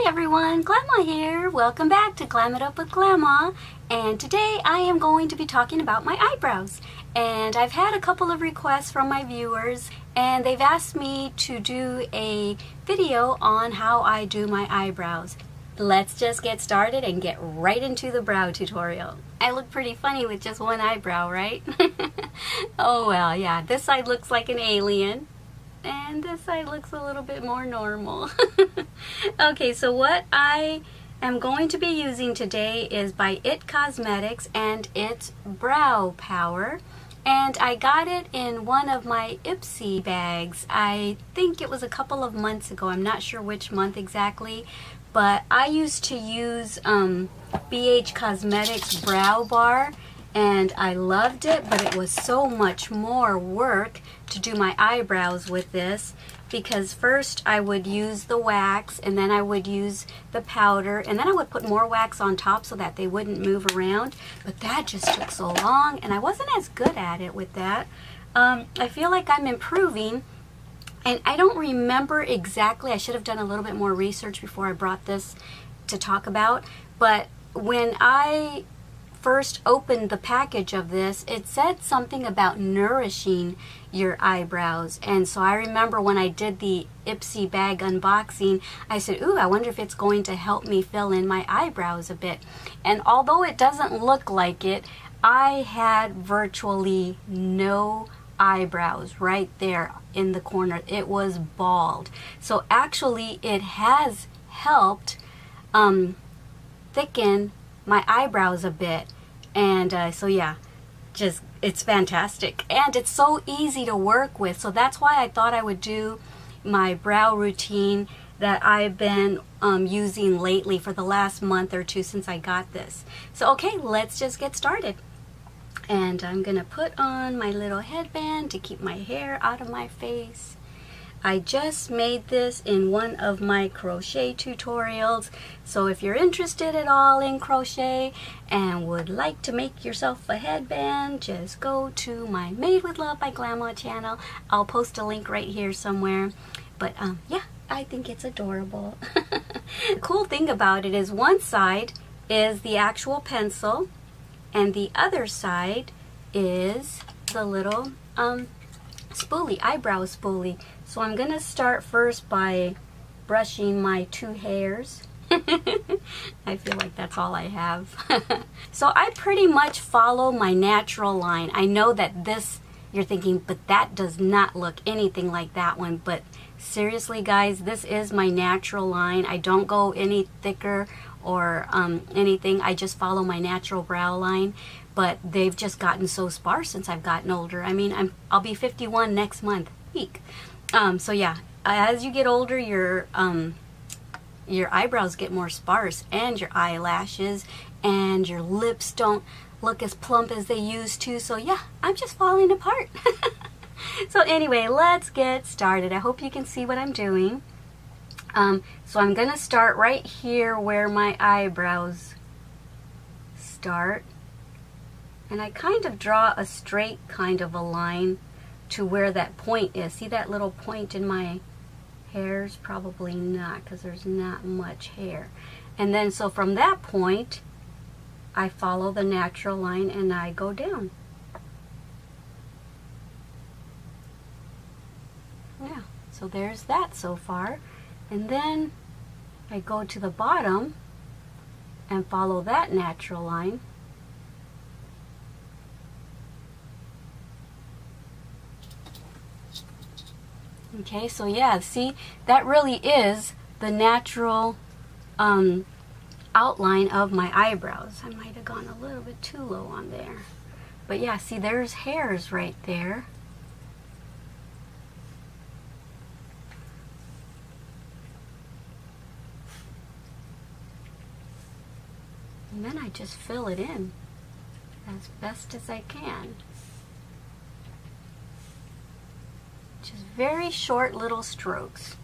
Hi everyone, Glama here. Welcome back to Glam It Up with Glama. And today I am going to be talking about my eyebrows. And I've had a couple of requests from my viewers and they've asked me to do a video on how I do my eyebrows. Let's just get started and get right into the brow tutorial. I look pretty funny with just one eyebrow, right? Oh well, yeah, this side looks like an alien. And this side looks a little bit more normal. Okay, so what I am going to be using today is by IT Cosmetics, and it's Brow Power. And I got it in one of my Ipsy bags. I think it was a couple of months ago. I'm not sure which month exactly. But I used to use BH Cosmetics Brow Bar. And I loved it, but it was so much more work to do my eyebrows with this, because first I would use the wax, and then I would use the powder, and then I would put more wax on top so that they wouldn't move around. But that just took so long, and I wasn't as good at it with that. I feel like I'm improving, and I don't remember exactly. I should have done a little bit more research before I brought this to talk about, but when I first opened the package of this, it said something about nourishing your eyebrows. And so I remember when I did the Ipsy bag unboxing, I said, ooh, I wonder if it's going to help me fill in my eyebrows a bit. And although it doesn't look like it, I had virtually no eyebrows right there in the corner. It was bald. So actually it has helped thicken my eyebrows a bit. And so yeah, just it's fantastic, and it's so easy to work with. So that's why I thought I would do my brow routine that I've been using lately for the last month or two since I got this. So okay, let's just get started. And I'm gonna put on my little headband to keep my hair out of my face. I just made this in one of my crochet tutorials, so if you're interested at all in crochet and would like to make yourself a headband, just go to my Made with Love by Glama channel. I'll post a link right here somewhere. But yeah, I think it's adorable. The cool thing about it is one side is the actual pencil and the other side is the little spoolie, eyebrow spoolie. So I'm going to start first by brushing my two hairs. I feel like that's all I have. So I pretty much follow my natural line. I know that this, you're thinking, but that does not look anything like that one. But seriously guys, this is my natural line. I don't go any thicker or anything. I just follow my natural brow line. But they've just gotten so sparse since I've gotten older. I mean, I'll be 51 next week. So yeah, as you get older, your eyebrows get more sparse, and your eyelashes and your lips don't look as plump as they used to. So yeah, I'm just falling apart. So anyway, let's get started. I hope you can see what I'm doing. So I'm gonna start right here where my eyebrows start. And I kind of draw a straight kind of a line to where that point is. See that little point in my hairs? Probably not, because there's not much hair. And then so from that point, I follow the natural line and I go down. Yeah, so there's that so far. And then I go to the bottom and follow that natural line. Okay, so yeah, see, that really is the natural outline of my eyebrows. I might have gone a little bit too low on there. But yeah, see, there's hairs right there. And then I just fill it in as best as I can. Just very short little strokes.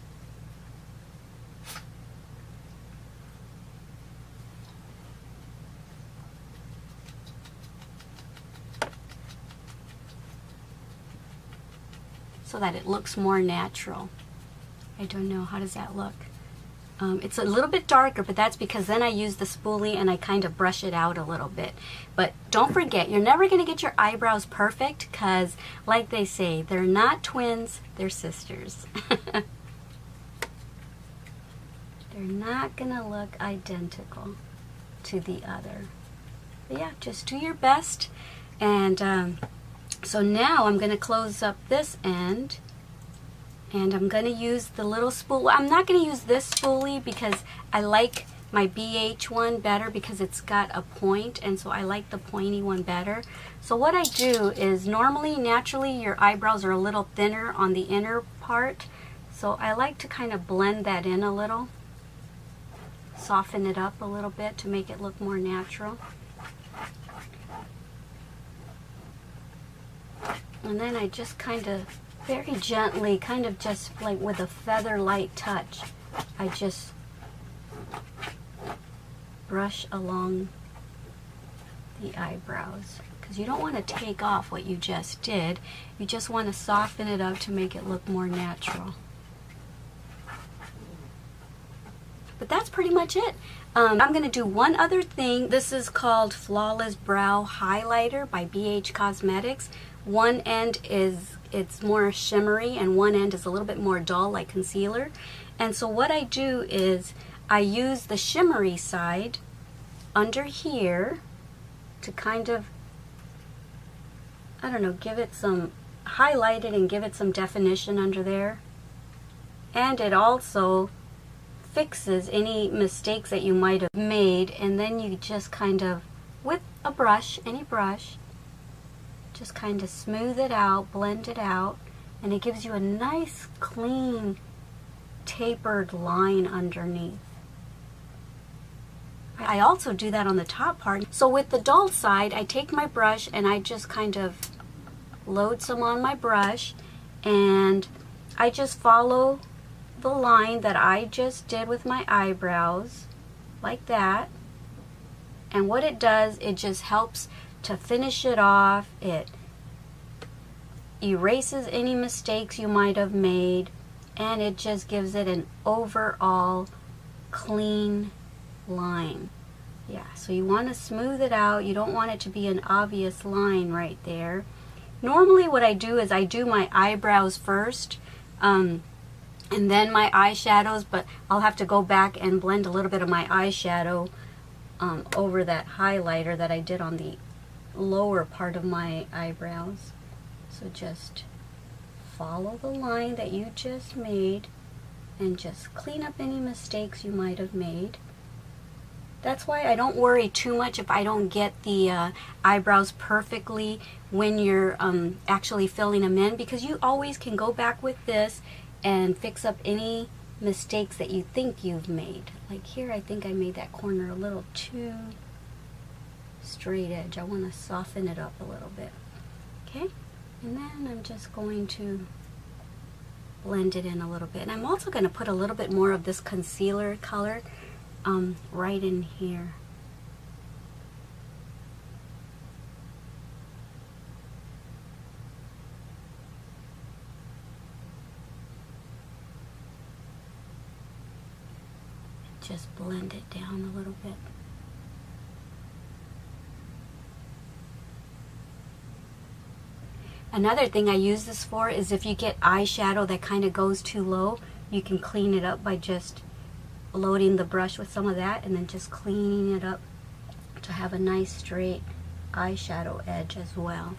So that it looks more natural. I don't know, how does that look? It's a little bit darker, but that's because then I use the spoolie and I kind of brush it out a little bit. But don't forget, you're never going to get your eyebrows perfect because, like they say, they're not twins, they're sisters. They're not going to look identical to the other. But yeah, just do your best. And so now I'm going to close up this end. And I'm going to use the little spool. I'm not going to use this spoolie because I like my BH one better because it's got a point, and so I like the pointy one better. So what I do is normally, naturally, your eyebrows are a little thinner on the inner part. So I like to kind of blend that in a little. Soften it up a little bit to make it look more natural. And then I just kind of very gently, kind of just like with a feather light touch, I just brush along the eyebrows, because you don't want to take off what you just did. You just want to soften it up to make it look more natural. But that's pretty much it. I'm going to do one other thing. This is called Flawless Brow Highlighter by BH Cosmetics. One end is, it's more shimmery, and one end is a little bit more dull, like concealer. And so what I do is I use the shimmery side under here to kind of, I don't know, give it some, highlight it and give it some definition under there. And it also fixes any mistakes that you might have made, and then you just kind of, with a brush, any brush, just kind of smooth it out, blend it out, and it gives you a nice, clean, tapered line underneath. I also do that on the top part. So with the dull side, I take my brush and I just kind of load some on my brush, and I just follow the line that I just did with my eyebrows, like that. And what it does, it just helps to finish it off. It erases any mistakes you might have made, and it just gives it an overall clean line. Yeah, so you want to smooth it out. You don't want it to be an obvious line right there. Normally what I do is I do my eyebrows first, and then my eyeshadows, but I'll have to go back and blend a little bit of my eyeshadow over that highlighter that I did on the lower part of my eyebrows. So just follow the line that you just made and just clean up any mistakes you might have made. That's why I don't worry too much if I don't get the eyebrows perfectly when you're actually filling them in, because you always can go back with this and fix up any mistakes that you think you've made. Like here, I think I made that corner a little too straight edge. I want to soften it up a little bit. Okay, and then I'm just going to blend it in a little bit. And I'm also going to put a little bit more of this concealer color right in here. Just blend it down a little bit. Another thing I use this for is if you get eyeshadow that kind of goes too low, you can clean it up by just loading the brush with some of that and then just cleaning it up to have a nice straight eyeshadow edge as well.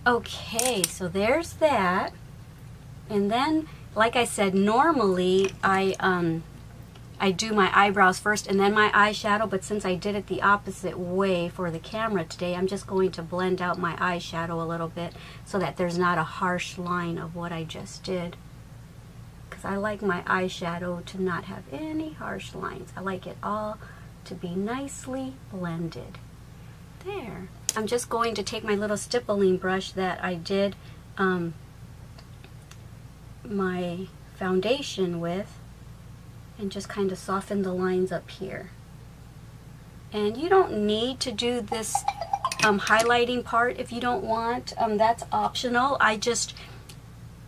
Okay, so there's that. And then, like I said, normally I do my eyebrows first and then my eyeshadow, but since I did it the opposite way for the camera today, I'm just going to blend out my eyeshadow a little bit so that there's not a harsh line of what I just did. Because I like my eyeshadow to not have any harsh lines. I like it all to be nicely blended. There. I'm just going to take my little stippling brush that I did my foundation with, and just kind of soften the lines up here. And you don't need to do this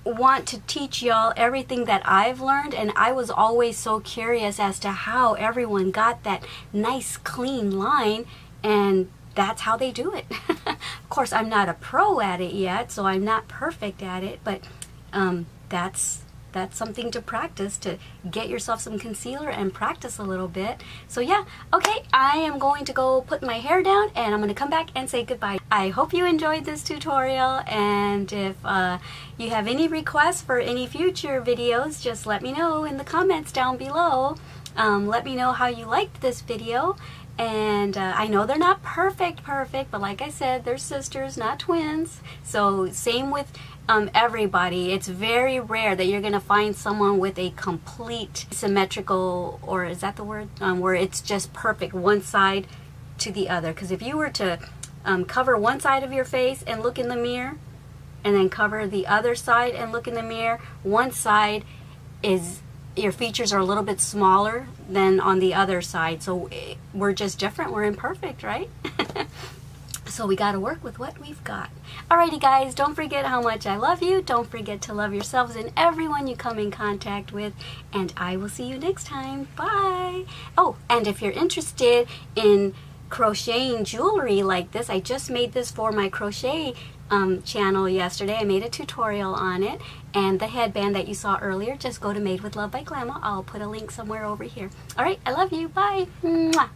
want to teach y'all everything that I've learned, and I was always so curious as to how everyone got that nice clean line, and that's how they do it. Of course, I'm not a pro at it yet, so I'm not perfect at it, but that's something to practice, to get yourself some concealer and practice a little bit. So yeah, okay, I am going to go put my hair down and I'm going to come back and say goodbye. I hope you enjoyed this tutorial, and if you have any requests for any future videos, just let me know in the comments down below. Let me know how you liked this video. And I know they're not perfect, but like I said, they're sisters, not twins. So same with everybody. It's very rare that you're going to find someone with a complete symmetrical, or is that the word, where it's just perfect one side to the other. Because if you were to cover one side of your face and look in the mirror, and then cover the other side and look in the mirror, one side is, your features are a little bit smaller than on the other side. So we're just different. We're imperfect, right? So we got to work with what we've got. Alrighty guys, don't forget how much I love you. Don't forget to love yourselves and everyone you come in contact with. And I will see you next time. Bye. Oh, and if you're interested in crocheting jewelry like this, I just made this for my crochet channel yesterday. I made a tutorial on it, and the headband that you saw earlier, just go to Made with Love by Glama. I'll put a link somewhere over here. Alright, I love you. Bye. Mwah.